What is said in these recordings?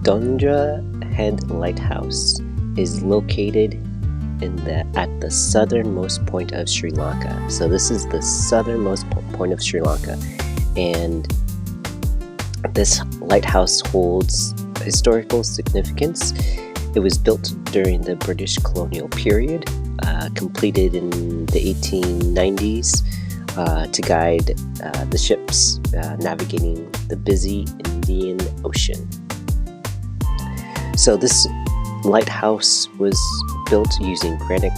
Dondra Head Lighthouse is located at the southernmost point of Sri Lanka. So this is the southernmost point of Sri Lanka, and this lighthouse holds historical significance. It was built during the British colonial period, completed in the 1890s to guide the ships navigating the busy Indian Ocean. So this lighthouse was built using granite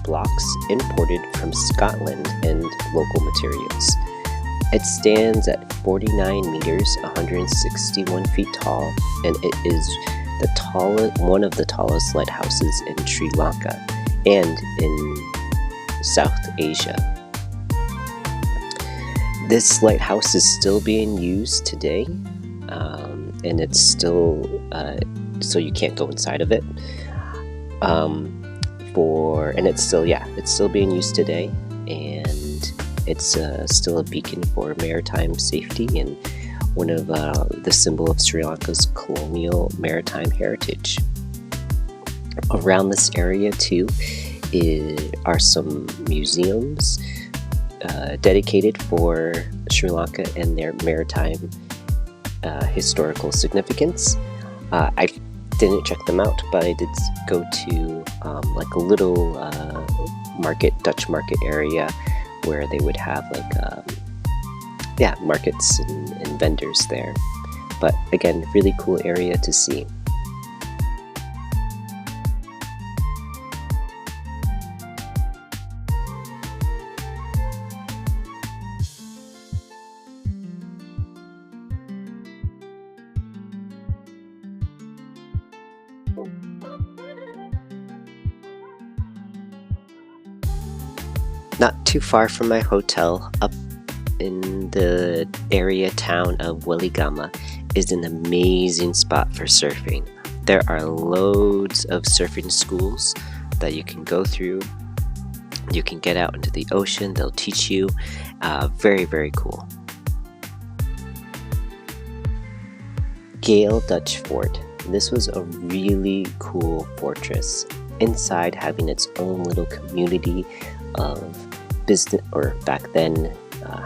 blocks imported from Scotland and local materials. It stands at 49 meters, 161 feet tall, and it is one of the tallest lighthouses in Sri Lanka and in South Asia. This lighthouse is still being used today, and it's still so you can't go inside of it. It's still being used today, and it's still a beacon for maritime safety and one of the symbol of Sri Lanka's colonial maritime heritage. Around this area too are some museums dedicated for Sri Lanka and their maritime historical significance. I didn't check them out, but I did go to like a little Dutch market area where they would have markets and vendors there. But again, really cool area to see. Not too far from my hotel, up in the area town of Weligama, is an amazing spot for surfing. There are loads of surfing schools that you can go through. You can get out into the ocean, they'll teach you. Very, very cool. Galle Dutch Fort. This was a really cool fortress. Inside, having its own little community of business, or back then,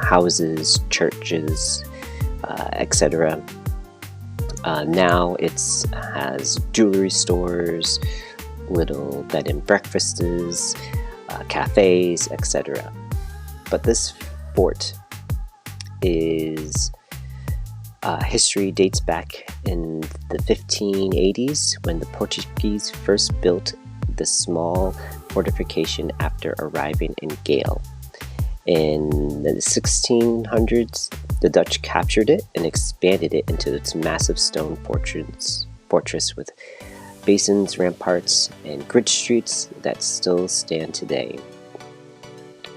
houses, churches, etc. Now it has jewelry stores, little bed and breakfasts, cafes, etc. But this fort is history dates back in the 1580s when the Portuguese first built the small fortification after arriving in Galle. In the 1600s, the Dutch captured it and expanded it into its massive stone fortress with basins, ramparts, and grid streets that still stand today.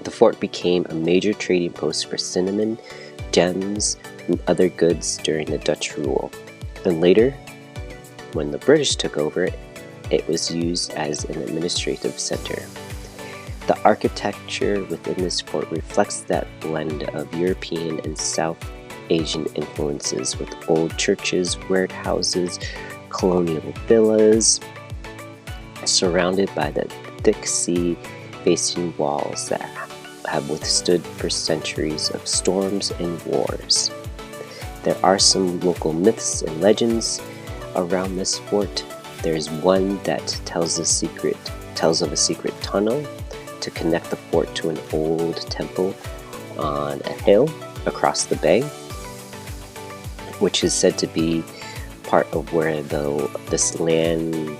The fort became a major trading post for cinnamon, gems, and other goods during the Dutch rule. And later, when the British took over, it was used as an administrative center. The architecture within this fort reflects that blend of European and South Asian influences, with old churches, warehouses, colonial villas, surrounded by the thick sea-facing walls that have withstood for centuries of storms and wars. There are some local myths and legends around this fort. There's one that tells of a secret tunnel to connect the fort to an old temple on a hill across the bay, which is said to be part of where this land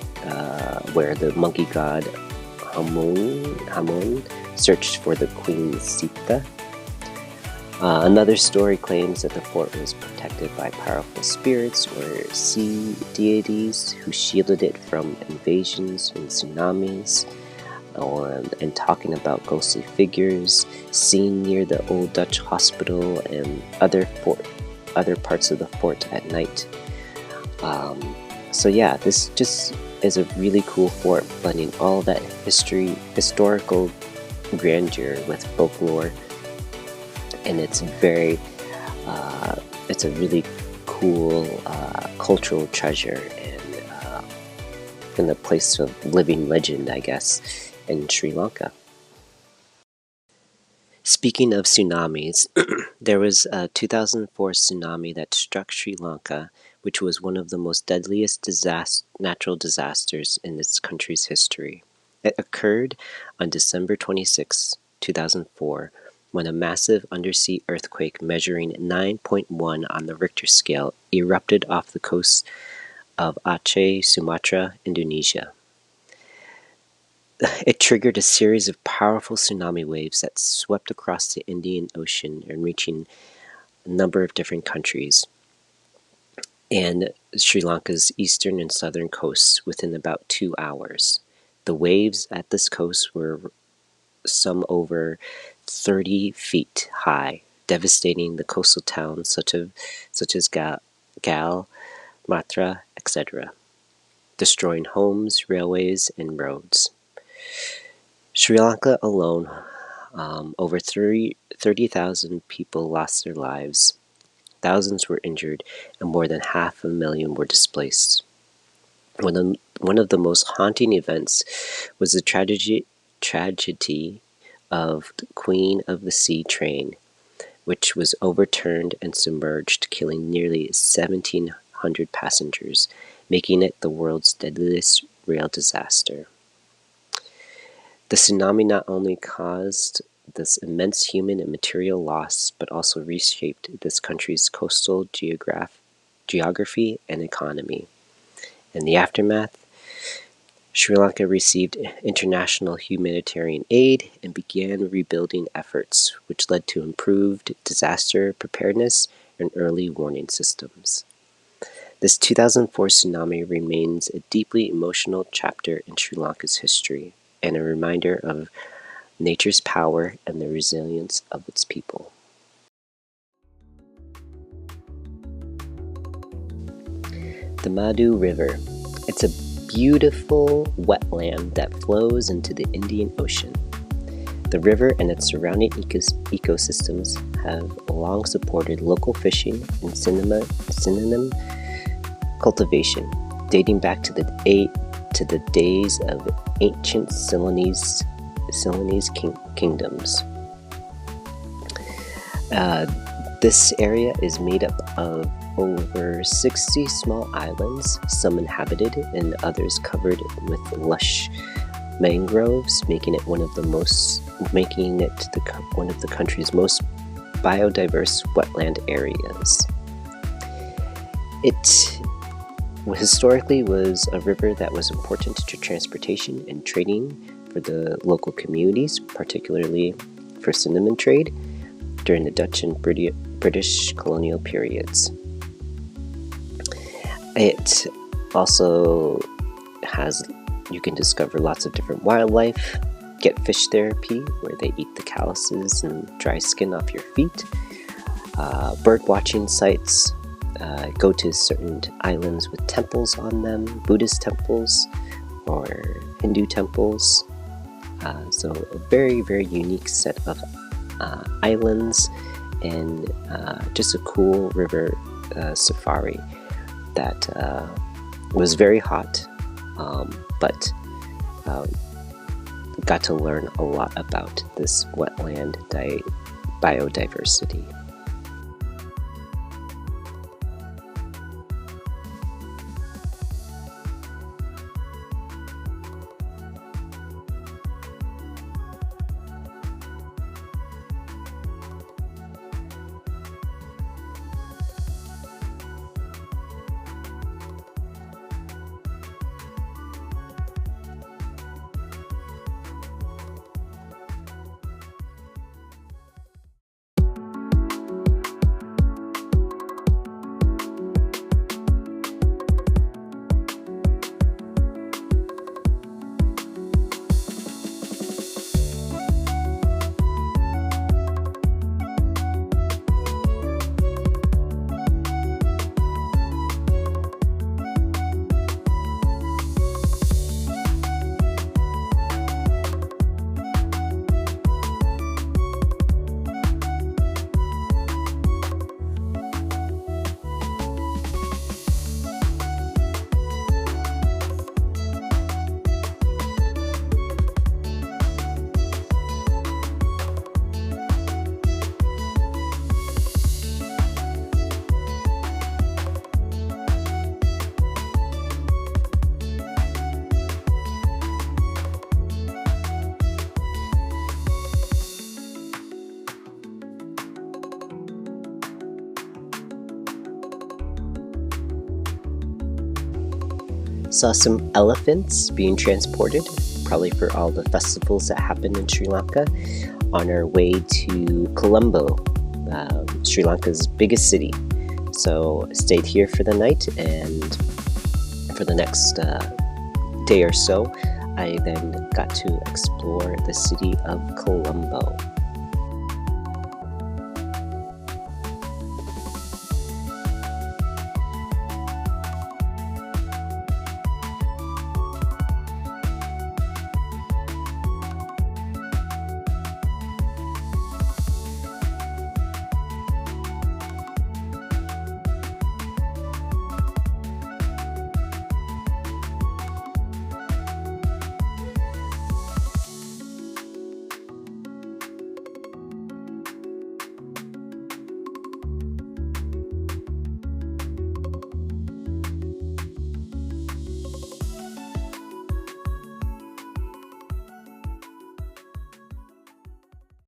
where the monkey god Hamun searched for the Queen Sita. Another story claims that the fort was protected by powerful spirits or sea deities who shielded it from invasions and tsunamis, and talking about ghostly figures seen near the old Dutch hospital and other parts of the fort at night. So yeah, this just is a really cool fort, blending all that historical grandeur with folklore, and it's a really cool cultural treasure and a place of living legend, I guess, in Sri Lanka. Speaking of tsunamis, there was a 2004 tsunami that struck Sri Lanka, which was one of the most deadliest natural disasters in its country's history. It occurred on December 26, 2004, when a massive undersea earthquake measuring 9.1 on the Richter scale erupted off the coast of Aceh, Sumatra, Indonesia. It triggered a series of powerful tsunami waves that swept across the Indian Ocean and reaching a number of different countries and Sri Lanka's eastern and southern coasts within about 2 hours. The waves at this coast were some over 30 feet high, devastating the coastal towns such as Galle, Matra, etc., destroying homes, railways, and roads. Sri Lanka alone, over 30,000 people lost their lives, thousands were injured, and more than 500,000 were displaced. One of the most haunting events was the tragedy of the Queen of the Sea train, which was overturned and submerged, killing nearly 1,700 passengers, making it the world's deadliest rail disaster. The tsunami not only caused this immense human and material loss, but also reshaped this country's coastal geography and economy. In the aftermath, Sri Lanka received international humanitarian aid and began rebuilding efforts, which led to improved disaster preparedness and early warning systems. This 2004 tsunami remains a deeply emotional chapter in Sri Lanka's history, and a reminder of nature's power and the resilience of its people. The Madu River. It's a beautiful wetland that flows into the Indian Ocean. The river and its surrounding ecosystems have long supported local fishing and cinnamon cultivation, dating back to the days of ancient Ceylonese kingdoms. This area is made up of over 60 small islands, some inhabited and others covered with lush mangroves, making it one of the country's most biodiverse wetland areas. It historically was a river that was important to transportation and trading for the local communities, particularly for cinnamon trade during the Dutch and British colonial periods. It also you can discover lots of different wildlife, get fish therapy where they eat the calluses and dry skin off your feet, bird watching sites, go to certain islands with temples on them, Buddhist temples or Hindu temples. So a very, very unique set of islands and just a cool river safari that was very hot, but got to learn a lot about this wetland biodiversity. Saw some elephants being transported, probably for all the festivals that happen in Sri Lanka, on our way to Colombo, Sri Lanka's biggest city. So stayed here for the night, and for the next day or so, I then got to explore the city of Colombo.